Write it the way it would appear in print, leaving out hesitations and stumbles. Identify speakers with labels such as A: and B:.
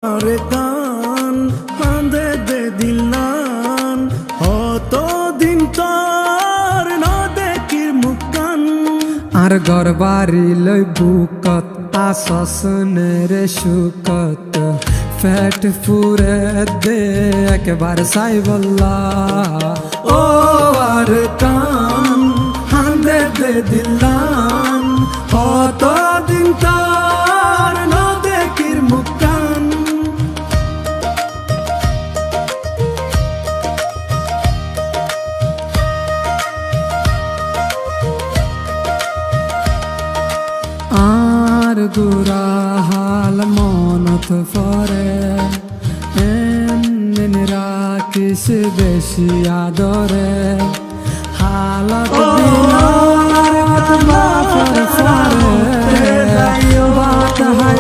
A: আরে কান কান্দে দে দিলান দিন তোর ন দেখির মুখান
B: আর গরবারি লই বুকত আসসনের সুকত ফ্যাট ফুরে দে একবার সাই বল্লা
A: ও আর কান কান্দে দে দিলান দিন তোর ন দেখির মুখান
B: আর গুরা হাল মনত ফরে এমন রাখিস বেশি আদরে হালত দিনার বাত হাই